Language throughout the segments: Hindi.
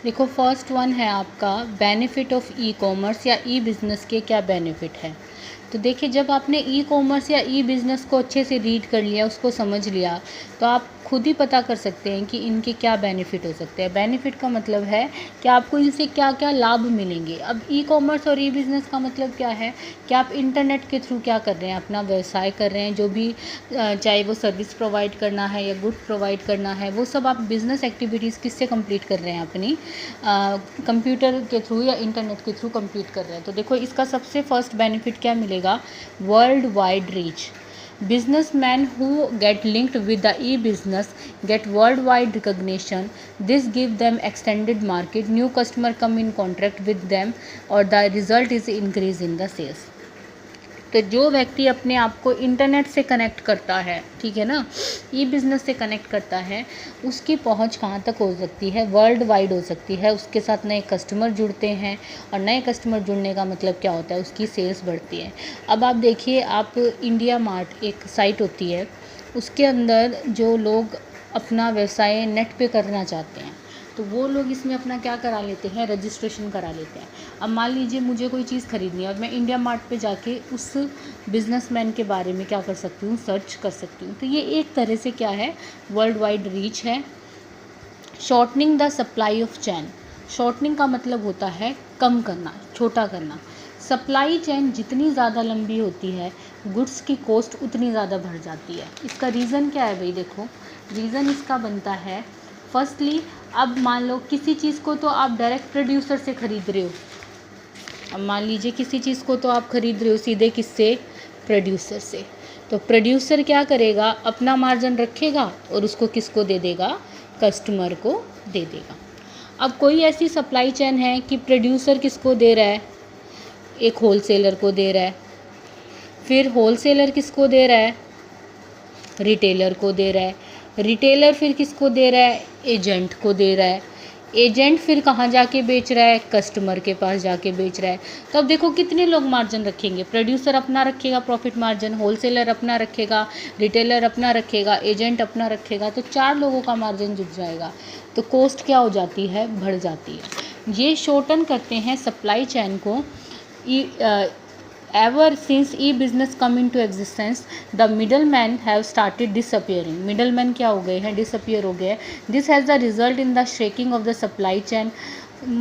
देखो, फर्स्ट वन है आपका बेनिफिट ऑफ ई कॉमर्स या ई बिज़नेस के क्या बेनिफिट है। तो देखिए, जब आपने ई कॉमर्स या ई बिज़नेस को अच्छे से रीड कर लिया, उसको समझ लिया, तो आप खुद ही पता कर सकते हैं कि इनके क्या बेनिफिट हो सकते हैं। बेनिफिट का मतलब है कि आपको इनसे क्या क्या लाभ मिलेंगे। अब ई कॉमर्स और ई बिज़नेस का मतलब क्या है कि आप इंटरनेट के थ्रू क्या कर रहे हैं, अपना व्यवसाय कर रहे हैं, जो भी चाहे वो सर्विस प्रोवाइड करना है या गुड्स प्रोवाइड करना है, वो सब आप बिज़नेस एक्टिविटीज़ किससे कंप्लीट कर रहे हैं, अपनी कंप्यूटर के थ्रू या इंटरनेट के थ्रू कंप्लीट कर रहे हैं। तो देखो, इसका सबसे फर्स्ट बेनिफिट क्या मिलेगा, world wide reach. Businessmen who get linked with the e-business get worldwide recognition. This gives them extended market, new customer come in contact with them, और the result is increase in the sales. तो जो व्यक्ति अपने आप को इंटरनेट से कनेक्ट करता है, ठीक है ना, ई बिज़नेस से कनेक्ट करता है, उसकी पहुंच कहाँ तक हो सकती है, वर्ल्ड वाइड हो सकती है। उसके साथ नए कस्टमर जुड़ते हैं, और नए कस्टमर जुड़ने का मतलब क्या होता है, उसकी सेल्स बढ़ती है। अब आप देखिए, आप इंडिया मार्ट एक साइट होती है, उसके अंदर जो लोग अपना व्यवसाय नेट पे करना चाहते हैं, तो वो लोग इसमें अपना क्या करा लेते हैं, रजिस्ट्रेशन करा लेते हैं। अब मान लीजिए मुझे कोई चीज़ ख़रीदनी है और मैं इंडिया मार्ट पे जाके उस बिजनेसमैन के बारे में क्या कर सकती हूँ, सर्च कर सकती हूँ। तो ये एक तरह से क्या है, वर्ल्ड वाइड रीच है। Shortening the supply of chain. Shortening का मतलब होता है कम करना, छोटा करना। सप्लाई चेन जितनी ज़्यादा लंबी होती है, गुड्स की कॉस्ट उतनी ज़्यादा बढ़ जाती है। इसका रीज़न क्या है भाई, देखो रीज़न इसका बनता है, फर्स्टली अब मान लो किसी चीज़ को तो आप डायरेक्ट प्रोड्यूसर से ख़रीद रहे हो। अब मान लीजिए किसी चीज़ को तो आप ख़रीद रहे हो सीधे किससे, प्रोड्यूसर से। तो प्रोड्यूसर क्या करेगा, अपना मार्जिन रखेगा और उसको किसको दे देगा, कस्टमर को दे देगा। अब कोई ऐसी सप्लाई चेन है कि प्रोड्यूसर किसको दे रहा है, एक होलसेलर को दे रहा है, फिर होलसेलर किसको दे रहा है, रिटेलर को दे रहा है, रिटेलर फिर किसको दे रहा है, एजेंट को दे रहा है, एजेंट फिर कहाँ जाके बेच रहा है, कस्टमर के पास जाके बेच रहा है। तो अब देखो कितने लोग मार्जिन रखेंगे, प्रोड्यूसर अपना रखेगा प्रॉफिट मार्जिन, होलसेलर अपना रखेगा, रिटेलर अपना रखेगा, एजेंट अपना रखेगा, तो 4 लोगों का मार्जिन जुट जाएगा। तो कॉस्ट क्या हो जाती है, बढ़ जाती है। ये शॉर्टन करते हैं सप्लाई चैन को। Ever since e-business come into existence, the middlemen have started disappearing. Middlemen क्या हो गए हैं, disappear हो गए। This has the result in the shrinking of the supply chain.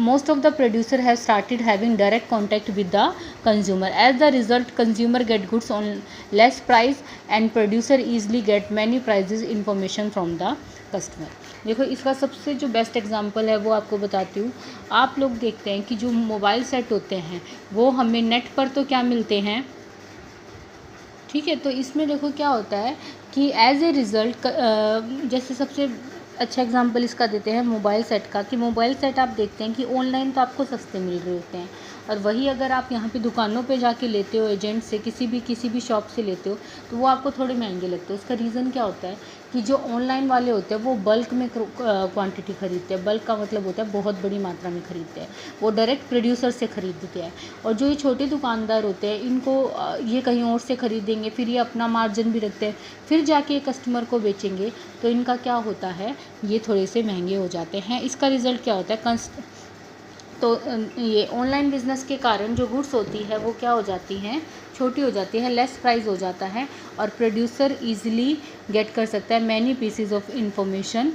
Most of the producer have started having direct contact with the consumer. As the result, consumer get goods on less price and producer easily get many prices information from the customer. देखो, इसका सबसे जो बेस्ट एग्जांपल है वो आपको बताती हूँ। आप लोग देखते हैं कि जो मोबाइल सेट होते हैं वो हमें नेट पर तो क्या मिलते हैं, ठीक है। तो इसमें देखो क्या होता है कि एज ए रिज़ल्ट, जैसे सबसे अच्छा एग्जांपल इसका देते हैं मोबाइल सेट का, कि मोबाइल सेट आप देखते हैं कि ऑनलाइन तो आपको सस्ते मिल रहे होते हैं, और वही अगर आप यहाँ पे दुकानों पे जाके लेते हो, एजेंट से किसी भी शॉप से लेते हो, तो वो आपको थोड़े महंगे लगते हैं। उसका रीज़न क्या होता है कि जो ऑनलाइन वाले होते हैं वो बल्क में क्वांटिटी खरीदते हैं। बल्क का मतलब होता है बहुत बड़ी मात्रा में खरीदते हैं, वो डायरेक्ट प्रोड्यूसर से खरीदते हैं। और जो ये छोटे दुकानदार होते हैं, इनको ये कहीं और से खरीदेंगे, फिर ये अपना मार्जिन भी रखते हैं, फिर जाके कस्टमर को बेचेंगे, तो इनका क्या होता है, ये थोड़े से महंगे हो जाते हैं। इसका रिज़ल्ट क्या होता है, तो ये ऑनलाइन बिज़नेस के कारण जो गुड्स होती है वो क्या हो जाती हैं, छोटी हो जाती है, लेस प्राइस हो जाता है, और प्रोड्यूसर इजीली गेट कर सकता है many PCs of information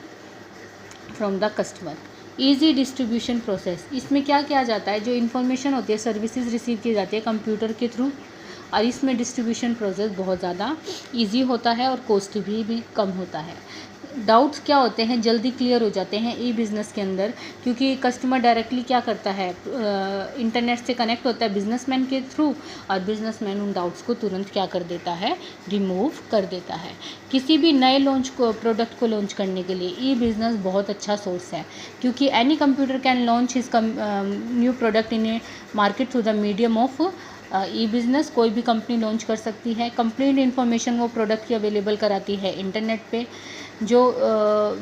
from the customer. Easy distribution process, इसमें क्या किया जाता है, जो इन्फॉर्मेशन होती है, सर्विसेज रिसीव की जाती है कंप्यूटर के थ्रू, और इसमें डिस्ट्रीब्यूशन प्रोसेस बहुत ज़्यादा ईजी होता है और कॉस्ट भी कम होता है। डाउट्स क्या होते हैं, जल्दी क्लियर हो जाते हैं ई बिज़नेस के अंदर, क्योंकि कस्टमर डायरेक्टली क्या करता है, इंटरनेट से कनेक्ट होता है बिजनेसमैन के थ्रू, और बिजनेसमैन उन डाउट्स को तुरंत क्या कर देता है, रिमूव कर देता है। किसी भी नए प्रोडक्ट को लॉन्च करने के लिए ई बिज़नेस बहुत अच्छा सोर्स है, क्योंकि any computer can launch his new product in A market through the medium of E business कोई भी कंपनी लॉन्च कर सकती है। कंप्लीट इन्फॉर्मेशन वो प्रोडक्ट की अवेलेबल कराती है इंटरनेट पे। जो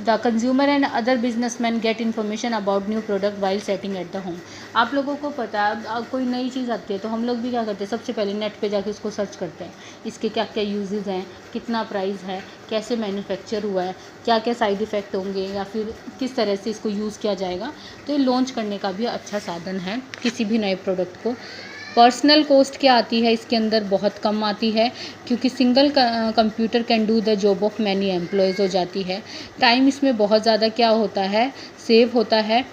the consumer and other businessman gate information about new product while setting at the home. आप लोगों को पता है कोई नई चीज़ आती है तो हम लोग भी क्या करते हैं, सबसे पहले नेट पे जाके उसको सर्च करते हैं, इसके क्या क्या यूजेस हैं, कितना प्राइस है, कैसे मैन्युफैक्चर हुआ है, क्या क्या साइड इफ़ेक्ट होंगे या फिर किस तरह से इसको यूज़ किया जाएगा। तो ये लॉन्च करने का भी अच्छा साधन है किसी भी नए प्रोडक्ट को। पर्सनल कॉस्ट क्या आती है इसके अंदर, बहुत कम आती है क्योंकि single computer can do the job of many employees हो जाती है। टाइम इसमें बहुत ज़्यादा क्या होता है, सेव होता है।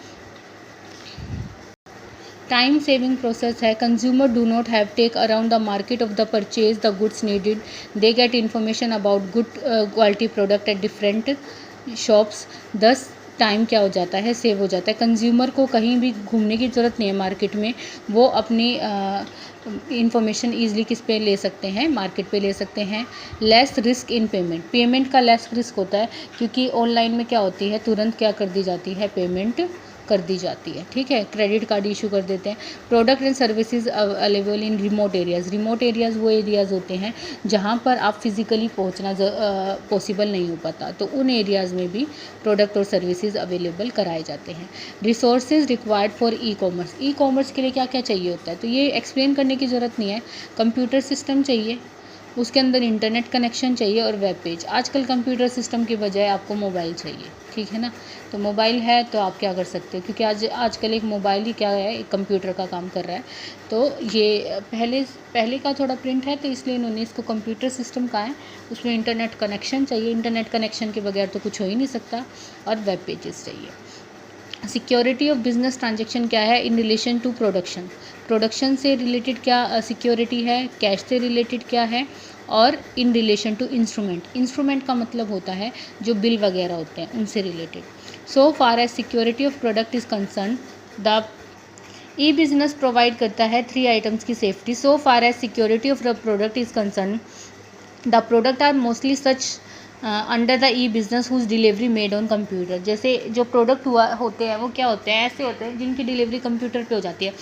टाइम सेविंग प्रोसेस है। Consumer do not have take around the market of the purchase the goods needed, they get information about good quality product at different shops. This time क्या हो जाता है, सेव हो जाता है। कंज्यूमर को कहीं भी घूमने की ज़रूरत नहीं है मार्केट में, वो अपनी इंफॉर्मेशन ईजिली किस पे ले सकते हैं, मार्केट पे ले सकते हैं। Less risk in payment, payment का लेस रिस्क होता है क्योंकि ऑनलाइन में क्या होती है, तुरंत क्या कर दी जाती है, पेमेंट कर दी जाती है। ठीक है, क्रेडिट कार्ड इशू कर देते हैं। Product and services available in remote areas, remote areas वो एरियाज़ होते हैं जहाँ पर आप फिज़िकली पहुँचना पॉसिबल नहीं हो पाता, तो उन एरियाज़ में भी प्रोडक्ट और सर्विसेज अवेलेबल कराए जाते हैं। Resources required for e commerce, e commerce के लिए क्या क्या चाहिए होता है, तो ये एक्सप्लेन करने की ज़रूरत नहीं है। कंप्यूटर सिस्टम चाहिए, उसके अंदर इंटरनेट कनेक्शन चाहिए और वेब पेज। आजकल कंप्यूटर सिस्टम की बजाय आपको मोबाइल चाहिए, ठीक है ना। तो मोबाइल है तो आप क्या कर सकते हो, क्योंकि आजकल एक मोबाइल ही क्या है, एक कंप्यूटर का काम कर रहा है। तो ये पहले का थोड़ा प्रिंट है, तो इसलिए इन्होंने इसको कंप्यूटर सिस्टम कहा है। उसमें इंटरनेट कनेक्शन चाहिए, इंटरनेट कनेक्शन के बगैर तो कुछ हो ही नहीं सकता, और वेब पेजेस चाहिए। सिक्योरिटी ऑफ बिजनेस ट्रांजेक्शन क्या है, in relation to production, production से रिलेटेड क्या सिक्योरिटी है, कैश से रिलेटेड क्या है, और in relation to instrument, instrument का मतलब होता है जो बिल वगैरह होते हैं उनसे related. So far as security of product is concern, the e business provide करता है 3 आइटम्स की safety. So far as security of the product is concern, the product are mostly such under the e business whose delivery made on computer. जैसे जो प्रोडक्ट होते हैं वो क्या होते हैं, ऐसे होते हैं जिनकी डिलीवरी कंप्यूटर पे हो जाती है।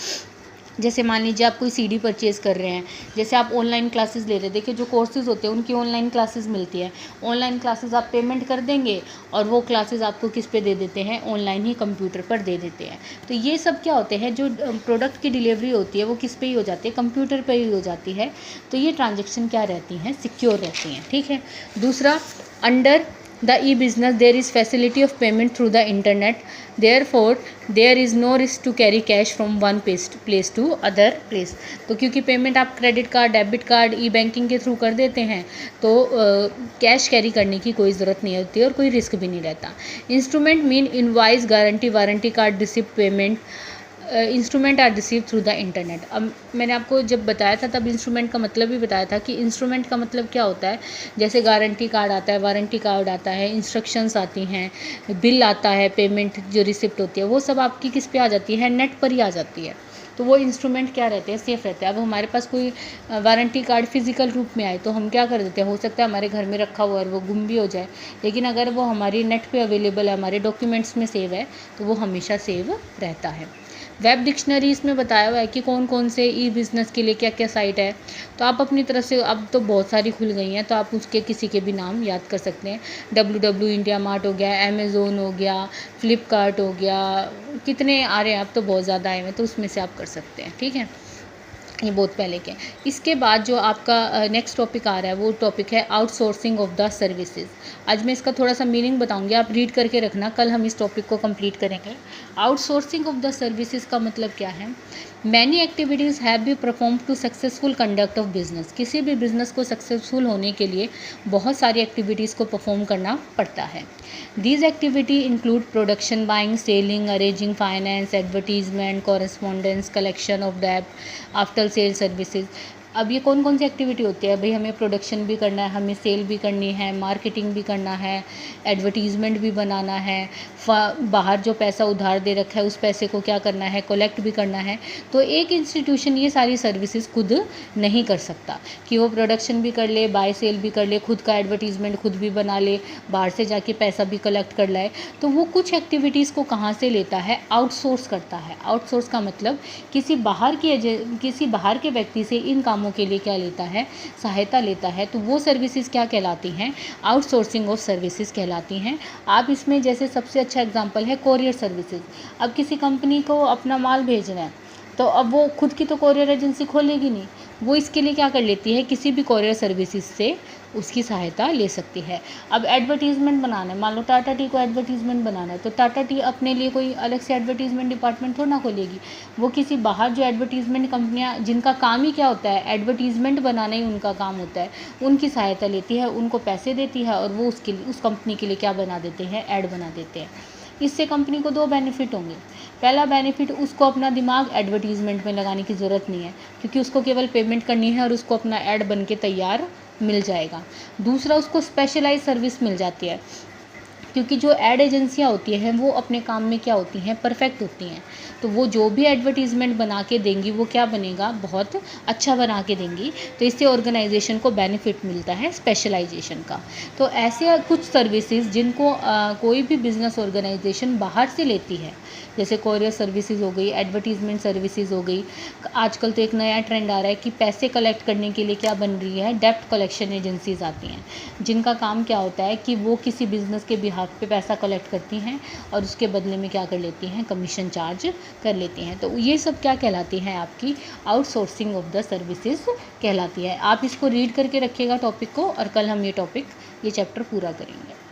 जैसे मान लीजिए आप कोई सीडी परचेज़ कर रहे हैं, जैसे आप ऑनलाइन क्लासेस ले रहे हैं, देखिए जो कोर्सेज़ होते हैं उनकी ऑनलाइन क्लासेस मिलती है। ऑनलाइन क्लासेस आप पेमेंट कर देंगे और वो क्लासेस आपको किस पे दे देते हैं, ऑनलाइन ही कंप्यूटर पर दे देते हैं। तो ये सब क्या होते हैं, जो प्रोडक्ट की डिलीवरी होती है वो किस पे ही हो जाती है, कंप्यूटर पर ही हो जाती है। तो ये ट्रांजेक्शन क्या रहती हैं, सिक्योर रहती हैं। ठीक है। दूसरा, under the e-business there is facility of payment through the internet, therefore there is no risk to carry cash from one place to other place। तो क्योंकि पेमेंट आप क्रेडिट कार्ड, डेबिट कार्ड, ई बैंकिंग के थ्रू कर देते हैं, तो कैश कैरी करने की कोई ज़रूरत नहीं होती और कोई रिस्क भी नहीं रहता। Instrument mean invoice, guarantee, warranty card, receipt, payment. Instrument are receive through the internet. अब मैंने आपको जब बताया था तब इंस्ट्रूमेंट का मतलब भी बताया था कि इंस्ट्रूमेंट का मतलब क्या होता है। जैसे गारंटी कार्ड आता है, वारंटी कार्ड आता है, इंस्ट्रक्शंस आती हैं, बिल आता है, पेमेंट जो रिसिप्ट होती है, वो सब आपकी किस पे आ जाती है, नेट पर ही आ जाती है। तो वो इंस्ट्रूमेंट क्या रहते हैं, सेफ़ रहते हैं। अब हमारे पास कोई वारंटी कार्ड फिजिकल रूप में आए तो हम क्या कर देते हैं, हो सकता है हमारे घर में रखा हुआ और वो गुम भी हो जाए, लेकिन अगर वो हमारी नेट पे अवेलेबल है, हमारे डॉक्यूमेंट्स में सेव है, तो वो हमेशा सेव रहता है। वेब डिक्शनरी इसमें बताया हुआ है कि कौन कौन से ई बिज़नेस के लिए क्या क्या साइट है। तो आप अपनी तरफ से, अब तो बहुत सारी खुल गई हैं, तो आप उसके किसी के भी नाम याद कर सकते हैं। WW इंडिया मार्ट हो गया, अमेज़ोन हो गया, फ्लिपकार्ट हो गया, कितने आ रहे हैं, अब तो बहुत ज़्यादा आए हैं, तो उसमें से आप कर सकते हैं। ठीक है, ये बहुत पहले के। इसके बाद जो आपका नेक्स्ट टॉपिक आ रहा है वो टॉपिक है आउटसोर्सिंग ऑफ द सर्विसेज। आज मैं इसका थोड़ा सा मीनिंग बताऊंगी, आप रीड करके रखना, कल हम इस टॉपिक को कंप्लीट करेंगे। आउटसोर्सिंग ऑफ द सर्विसेज का मतलब क्या है, many activities have be perform to successful conduct of business. किसी भी बिजनेस को सक्सेसफुल होने के लिए बहुत सारी एक्टिविटीज़ को परफॉर्म करना पड़ता है। These activity include production, buying, selling, arranging finance, advertisement, correspondence, collection of debt, after sale services। अब ये कौन कौन सी एक्टिविटी होती है भाई, हमें प्रोडक्शन भी करना है, हमें सेल भी करनी है, मार्केटिंग भी करना है, एडवर्टीज़मेंट भी बनाना है, बाहर जो पैसा उधार दे रखा है उस पैसे को क्या करना है, कलेक्ट भी करना है। तो एक इंस्टीट्यूशन ये सारी सर्विसेज खुद नहीं कर सकता कि वो प्रोडक्शन भी कर ले, बाय सेल भी कर ले, खुद का एडवर्टीज़मेंट खुद भी बना ले, बाहर से जाके पैसा भी कलेक्ट कर लाए। तो वो कुछ एक्टिविटीज़ को कहाँ से लेता है, आउटसोर्स करता है। आउटसोर्स का मतलब किसी बाहर के व्यक्ति से इन कामों के लिए क्या लेता है, सहायता लेता है। तो वो सर्विसेज क्या कहलाती हैं, आउटसोर्सिंग ऑफ सर्विसेज कहलाती हैं। आप इसमें जैसे सबसे अच्छा एग्जांपल है कोरियर सर्विसेज। अब किसी कंपनी को अपना माल भेजना है तो अब वो खुद की तो कोरियर एजेंसी खोलेगी नहीं, वो इसके लिए क्या कर लेती है, किसी भी कोरियर सर्विसेज से उसकी सहायता ले सकती है। अब एडवर्टीज़मेंट बनाना है, मान लो टाटा टी को एडवर्टीज़मेंट बनाना है, तो टाटा टी अपने लिए कोई अलग से एडवर्टीज़मेंट डिपार्टमेंट थोड़ा ना खोलेगी, वो किसी बाहर जो एडवर्टीज़मेंट कंपनियां जिनका काम ही क्या होता है, एडवर्टीज़मेंट बनाना ही उनका काम होता है, उनकी सहायता लेती है, उनको पैसे देती है और वो उस कंपनी के लिए क्या बना देते हैं, ऐड बना देते हैं। इससे कंपनी को 2 बेनिफिट होंगे। पहला बेनिफिट, उसको अपना दिमाग एडवर्टीज़मेंट में लगाने की ज़रूरत नहीं है, क्योंकि उसको केवल पेमेंट करनी है और उसको अपना ऐड बन के तैयार मिल जाएगा। दूसरा, उसको स्पेशलाइज सर्विस मिल जाती है, क्योंकि जो ऐड एजेंसियाँ होती हैं वो अपने काम में क्या होती हैं, परफेक्ट होती हैं। तो वो जो भी एडवर्टीज़मेंट बना के देंगी वो क्या बनेगा, बहुत अच्छा बना के देंगी। तो इससे ऑर्गेनाइजेशन को बेनिफिट मिलता है स्पेशलाइजेशन का। तो ऐसे कुछ सर्विसेज जिनको कोई भी बिजनेस ऑर्गेनाइजेशन बाहर से लेती है, जैसे कोरियर सर्विसेज हो गई, एडवर्टीज़मेंट सर्विसेज हो गई। आजकल तो एक नया ट्रेंड आ रहा है कि पैसे कलेक्ट करने के लिए क्या बन रही है, डेब्ट कलेक्शन एजेंसीज आती हैं, जिनका काम क्या होता है कि वो किसी बिज़नेस के बिहाफ पे पैसा कलेक्ट करती हैं और उसके बदले में क्या कर लेती हैं, कमीशन चार्ज कर लेती हैं। तो ये सब क्या कहलाती हैं, आपकी आउटसोर्सिंग ऑफ द सर्विसेज कहलाती है। आप इसको रीड करके रखिएगा टॉपिक को, और कल हम ये चैप्टर पूरा करेंगे।